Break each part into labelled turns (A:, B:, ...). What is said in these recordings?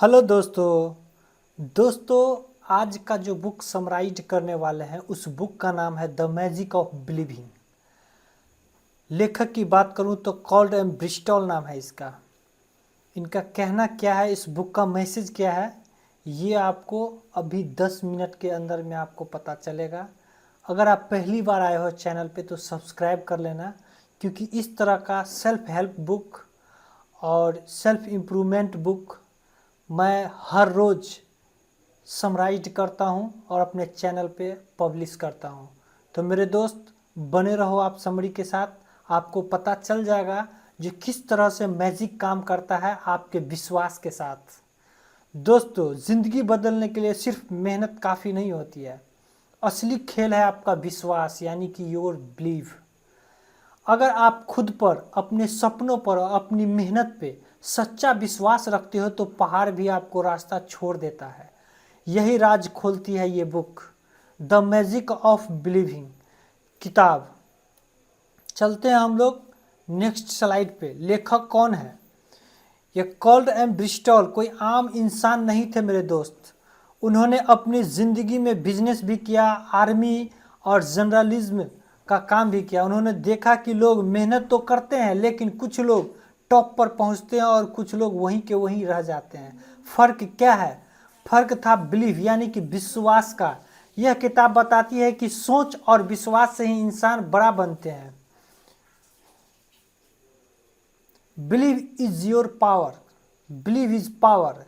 A: Hello दोस्तों आज का जो बुक समराइज करने वाले हैं उस बुक का नाम है द मैजिक ऑफ बिलीविंग। लेखक की बात करूं तो कॉल्ड एम ब्रिस्टॉल नाम है इसका। इनका कहना क्या है, इस बुक का मैसेज क्या है, ये आपको अभी 10 मिनट के अंदर में आपको पता चलेगा। अगर आप पहली बार आए हो चैनल पे तो सब्सक्राइब कर लेना, क्योंकि इस तरह का सेल्फ हेल्प बुक और सेल्फ इम्प्रूवमेंट बुक मैं हर रोज़ समराइज करता हूं और अपने चैनल पे पब्लिश करता हूं। तो मेरे दोस्त बने रहो आप समरी के साथ, आपको पता चल जाएगा जो किस तरह से मैजिक काम करता है आपके विश्वास के साथ। दोस्तों, ज़िंदगी बदलने के लिए सिर्फ मेहनत काफ़ी नहीं होती है, असली खेल है आपका विश्वास, यानी कि योर बिलीव। अगर आप खुद पर, अपने सपनों पर और अपनी मेहनत पे सच्चा विश्वास रखते हो तो पहाड़ भी आपको रास्ता छोड़ देता है। यही राज खोलती है ये book, the magic of believing किताब। चलते हैं हम लोग नेक्स्ट स्लाइड पे। लेखक कौन है? ये कॉल्ड एम ब्रिस्टॉल कोई आम इंसान नहीं थे मेरे दोस्त। उन्होंने अपनी ज़िंदगी में बिजनेस भी किया, आर्मी और जर्नलिज्म का काम भी किया। उन्होंने देखा कि लोग मेहनत तो करते हैं, लेकिन कुछ लोग टॉप पर पहुंचते हैं और कुछ लोग वहीं के वहीं रह जाते हैं। फ़र्क क्या है? फ़र्क था बिलीव, यानी कि विश्वास का। यह किताब बताती है कि सोच और विश्वास से ही इंसान बड़ा बनते हैं। Believe is your power, believe is power.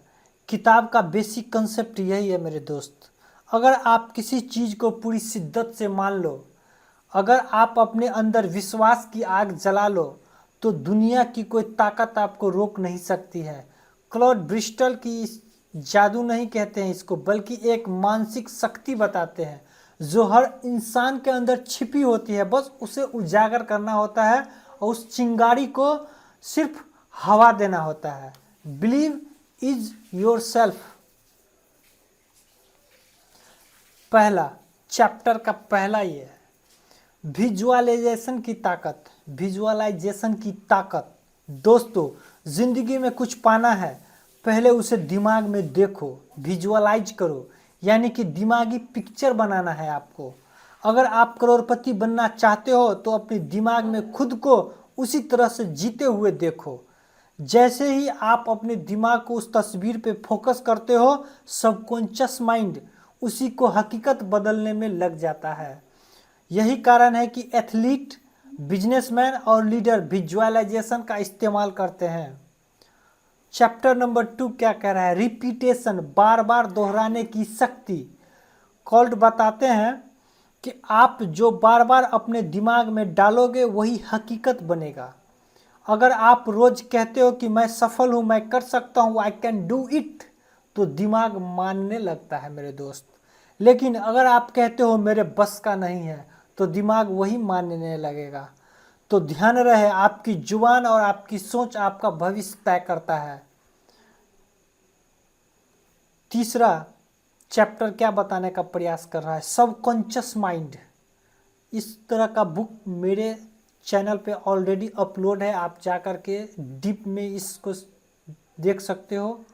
A: किताब का बेसिक कंसेप्ट यही है मेरे दोस्त। अगर आप किसी चीज़ को पूरी शिद्दत से मान लो, अगर आप अपने अंदर विश्वास की आग जला लो, तो दुनिया की कोई ताकत आपको रोक नहीं सकती है। क्लॉड ब्रिस्टल की जादू नहीं कहते हैं इसको, बल्कि एक मानसिक शक्ति बताते हैं जो हर इंसान के अंदर छिपी होती है। बस उसे उजागर करना होता है और उस चिंगारी को सिर्फ हवा देना होता है। Believe is your self. पहला चैप्टर का पहला ये है, विजुअलाइजेशन की ताकत। विजुअलाइजेशन की ताकत। दोस्तों, जिंदगी में कुछ पाना है, पहले उसे दिमाग में देखो, विजुअलाइज करो, यानी कि दिमागी पिक्चर बनाना है आपको। अगर आप करोड़पति बनना चाहते हो तो अपने दिमाग में खुद को उसी तरह से जीते हुए देखो। जैसे ही आप अपने दिमाग को उस तस्वीर पे फोकस करते हो, सबकॉन्शियस माइंड उसी को हकीकत बदलने में लग जाता है। यही कारण है कि एथलीट, बिजनेसमैन और लीडर विजुअलाइजेशन का इस्तेमाल करते हैं। चैप्टर नंबर 2 क्या कह रहा है? रिपीटेशन, बार बार दोहराने की शक्ति। कॉल्ड बताते हैं कि आप जो बार बार अपने दिमाग में डालोगे वही हकीकत बनेगा। अगर आप रोज कहते हो कि मैं सफल हूँ, मैं कर सकता हूँ, आई कैन डू इट, तो दिमाग मानने लगता है मेरे दोस्त। लेकिन अगर आप कहते हो मेरे बस का नहीं है, तो दिमाग वही मानने लगेगा। तो ध्यान रहे, आपकी जुबान और आपकी सोच आपका भविष्य तय करता है। तीसरा चैप्टर क्या बताने का प्रयास कर रहा है? Subconscious mind. इस तरह का बुक मेरे चैनल पे ऑलरेडी अपलोड है, आप जा कर के डीप में इसको देख सकते हो।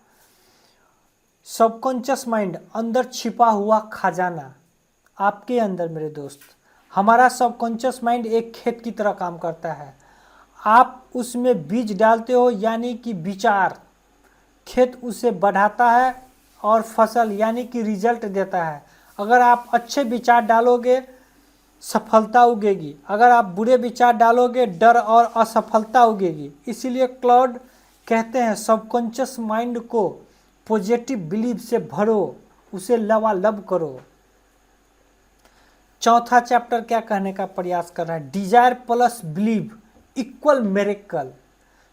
A: सबकॉन्शियस माइंड, अंदर छिपा हुआ खजाना आपके अंदर मेरे दोस्त। हमारा सबकॉन्शियस माइंड एक खेत की तरह काम करता है। आप उसमें बीज डालते हो, यानी कि विचार, खेत उसे बढ़ाता है और फसल यानी कि रिजल्ट देता है। अगर आप अच्छे विचार डालोगे, सफलता उगेगी। अगर आप बुरे विचार डालोगे, डर और असफलता उगेगी। इसीलिए क्लॉड कहते हैं सबकॉन्शियस माइंड को पॉजिटिव बिलीव से भरो, उसे लबालब करो। चौथा चैप्टर क्या कहने का प्रयास कर रहा है? Desire plus believe equal miracle.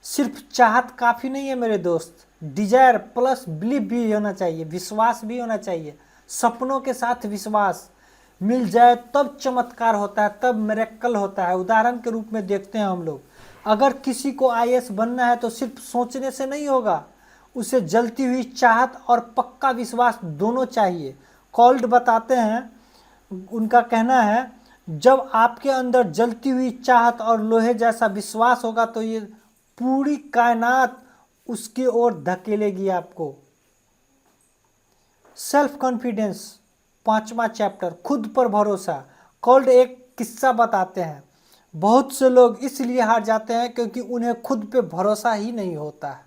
A: सिर्फ चाहत काफ़ी नहीं है मेरे दोस्त, डिजायर प्लस बिलीव भी होना चाहिए, विश्वास भी होना चाहिए। सपनों के साथ विश्वास मिल जाए तब चमत्कार होता है, तब मिरेकल होता है। उदाहरण के रूप में देखते हैं हम लोग, अगर किसी को आईएएस बनना है तो सिर्फ सोचने से नहीं होगा, उसे जलती हुई चाहत और पक्का विश्वास दोनों चाहिए। कॉल्ड बताते हैं, उनका कहना है, जब आपके अंदर जलती हुई चाहत और लोहे जैसा विश्वास होगा तो ये पूरी कायनात उसकी ओर धकेलेगी आपको। सेल्फ कॉन्फिडेंस, 5वां चैप्टर, खुद पर भरोसा। कॉल्ड एक किस्सा बताते हैं। बहुत से लोग इसलिए हार जाते हैं क्योंकि उन्हें खुद पे भरोसा ही नहीं होता है।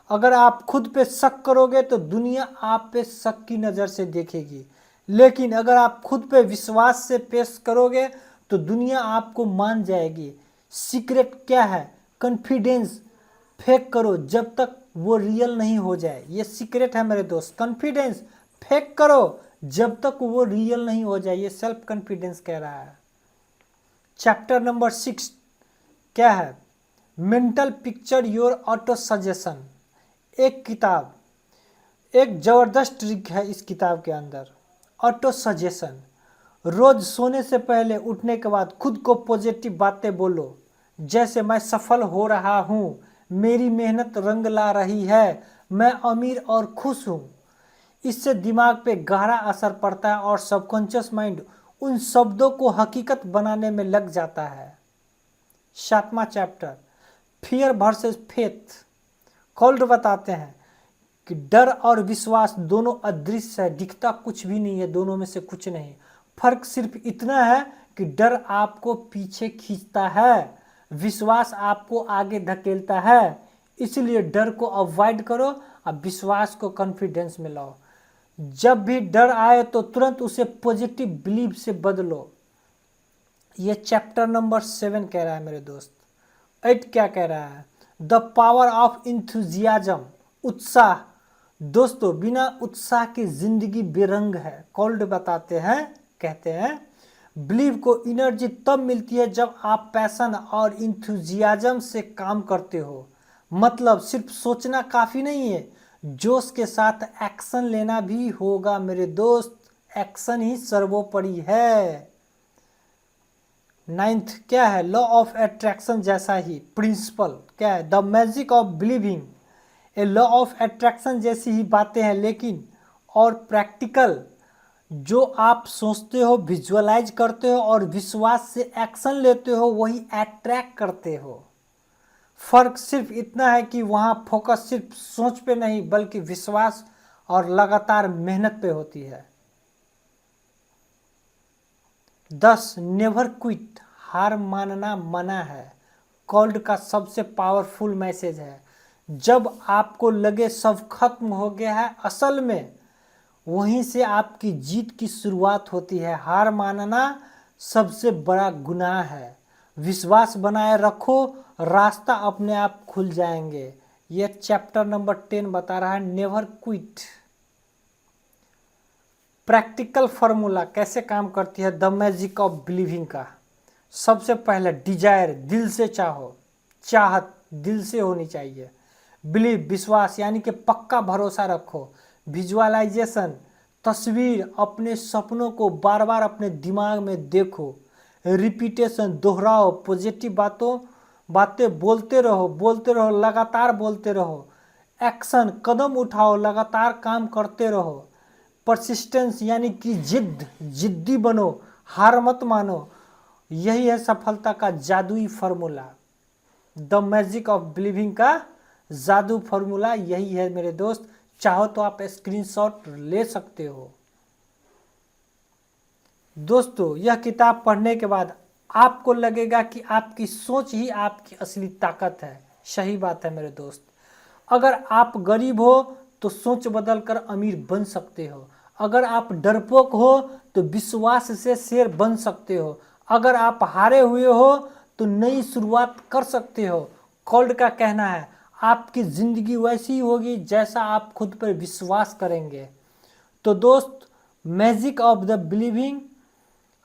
A: अगर आप खुद पे शक करोगे तो दुनिया आप पे शक की नज़र से देखेगी, लेकिन अगर आप खुद पे विश्वास से पेश करोगे तो दुनिया आपको मान जाएगी। सीक्रेट क्या है? कॉन्फिडेंस फेक करो जब तक वो रियल नहीं हो जाए। ये सीक्रेट है मेरे दोस्त। कॉन्फिडेंस फेक करो जब तक वो रियल नहीं हो जाए। ये सेल्फ कॉन्फिडेंस कह रहा है। चैप्टर नंबर 6 क्या है? Mental picture your auto suggestion. एक किताब, एक जबरदस्त ट्रिक है इस किताब के अंदर। Auto suggestion. रोज सोने से पहले उठने के बाद खुद को पॉजिटिव बातें बोलो, जैसे मैं सफल हो रहा हूँ, मेरी मेहनत रंग ला रही है, मैं अमीर और खुश हूँ। इससे दिमाग पे गहरा असर पड़ता है और सबकॉन्शियस माइंड उन शब्दों को हकीकत बनाने में लग जाता है। 7वां chapter, fear versus faith. Called बताते हैं कि डर और विश्वास दोनों अदृश्य है, दिखता कुछ भी नहीं है, दोनों में से कुछ नहीं। फर्क सिर्फ इतना है कि डर आपको पीछे खींचता है, विश्वास आपको आगे धकेलता है। इसलिए डर को अवॉइड करो और विश्वास को कॉन्फिडेंस में लाओ। जब भी डर आए तो तुरंत उसे पॉजिटिव बिलीव से बदलो। ये चैप्टर नंबर 7 कह रहा है मेरे दोस्त। 8 क्या कह रहा है? द पावर ऑफ इंथुजियाज्म, उत्साह। दोस्तों, बिना उत्साह की जिंदगी बेरंग है। कॉल्ड बताते हैं, कहते हैं बिलीव को एनर्जी तब मिलती है जब आप पैशन और इंथुजियाज्म से काम करते हो। मतलब सिर्फ सोचना काफी नहीं है, जोश के साथ एक्शन लेना भी होगा मेरे दोस्त। एक्शन ही सर्वोपरि है। 9th क्या है? लॉ ऑफ अट्रैक्शन जैसा ही प्रिंसिपल क्या है? The magic of believing. A law of attraction जैसी ही बातें हैं, लेकिन और प्रैक्टिकल। जो आप सोचते हो, विजुअलाइज करते हो और विश्वास से एक्शन लेते हो, वही अट्रैक्ट करते हो। फर्क सिर्फ इतना है कि वहाँ फोकस सिर्फ सोच पे नहीं बल्कि विश्वास और लगातार मेहनत पे होती है। 10 नेवर क्विट, हार मानना मना है। कॉल्ड का सबसे पावरफुल मैसेज है। जब आपको लगे सब खत्म हो गया है, असल में वहीं से आपकी जीत की शुरुआत होती है। हार मानना सबसे बड़ा गुनाह है। विश्वास बनाए रखो, रास्ता अपने आप खुल जाएंगे। यह चैप्टर नंबर 10 बता रहा है नेवर क्विट। प्रैक्टिकल फार्मूला कैसे काम करती है द मैजिक ऑफ बिलीविंग का। सबसे पहले डिजायर, दिल से चाहो, चाहत दिल से होनी चाहिए। बिलीव, विश्वास यानी कि पक्का भरोसा रखो। विजुअलाइजेशन, तस्वीर, अपने सपनों को बार बार अपने दिमाग में देखो। रिपीटेशन, दोहराओ, पॉजिटिव बातें बोलते रहो, लगातार बोलते रहो। एक्शन, कदम उठाओ, लगातार काम करते रहो। परसिस्टेंस यानी कि जिद्दी बनो, हार मत मानो। यही है सफलता का जादुई formula. The magic of believing का जादू फार्मूला यही है मेरे दोस्त। चाहो तो आप स्क्रीनशॉट ले सकते हो। दोस्तों, यह किताब पढ़ने के बाद आपको लगेगा कि आपकी सोच ही आपकी असली ताकत है। सही बात है मेरे दोस्त। अगर आप गरीब हो तो सोच बदलकर अमीर बन सकते हो। अगर आप डरपोक हो तो विश्वास से शेर बन सकते हो। अगर आप हारे हुए हो तो नई शुरुआत कर सकते हो। कॉल्ड का कहना है आपकी जिंदगी वैसी ही होगी जैसा आप खुद पर विश्वास करेंगे। तो दोस्त, मैजिक ऑफ द बिलीविंग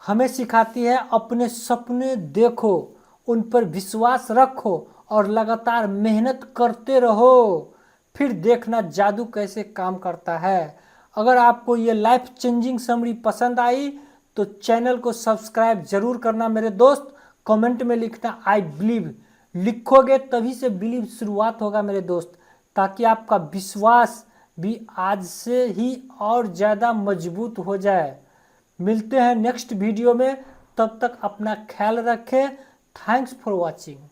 A: हमें सिखाती है अपने सपने देखो, उन पर विश्वास रखो और लगातार मेहनत करते रहो। फिर देखना जादू कैसे काम करता है। अगर आपको ये लाइफ चेंजिंग समरी पसंद आई तो चैनल को सब्सक्राइब जरूर करना मेरे दोस्त। कमेंट में लिखना आई बिलीव, लिखोगे तभी से बिलीव शुरुआत होगा मेरे दोस्त, ताकि आपका विश्वास भी आज से ही और ज़्यादा मजबूत हो जाए। मिलते हैं नेक्स्ट वीडियो में, तब तक अपना ख्याल रखें। Thanks for watching.